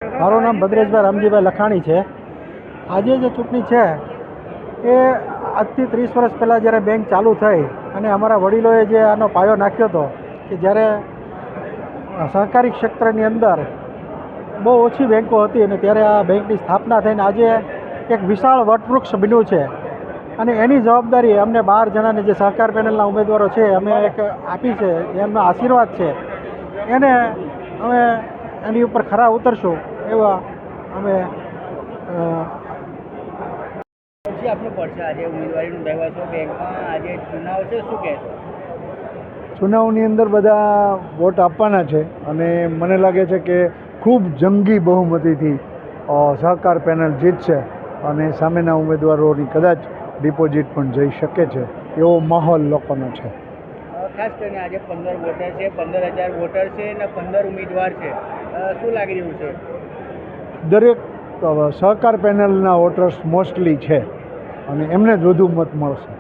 મારું નામ ભદ્રેશભાઈ રામજીભાઈ લખાણી છે. આજે જે ચૂંટણી છે એ આજથી 30 વર્ષ પહેલાં જ્યારે બેંક ચાલુ થઈ અને અમારા વડીલોએ જે આનો પાયો નાખ્યો હતો કે જ્યારે સહકારી ક્ષેત્રની અંદર બહુ ઓછી બેન્કો હતી અને ત્યારે આ બેંકની સ્થાપના થઈને આજે એક વિશાળ વટવૃક્ષ બન્યું છે. અને એની જવાબદારી અમને 12 જણાને જે સહકાર પેનલના ઉમેદવારો છે અમે એક આપી છે, એમના આશીર્વાદ છે, એને અમે એની ઉપર ખરા ઉતરશું એવા અમે આપનો પડશે આજે ઉમેદવારી નોંધાવ્યા છો બેંકમાં, આજે ચુનાવ છે, શું કહેશો? ચુનાવની અંદર બધા વોટ આપવાના છે અને મને લાગે છે કે ખૂબ જંગી બહુમતીથી સહકાર પેનલ જીતશે અને સામેના ઉમેદવારોની કદાચ ડિપોઝિટ પણ જઈ શકે છે એવો માહોલ લોકોનો છે. ખાસ કરીને આજે 15 વોટર છે, 15,000 વોટર છે અને 15 ઉમેદવાર છે, શું લાગી રહ્યું છે? દરેક સહકાર પેનલના વોટર્સ મોસ્ટલી છે અને એમને જ વધુ મત મળશે.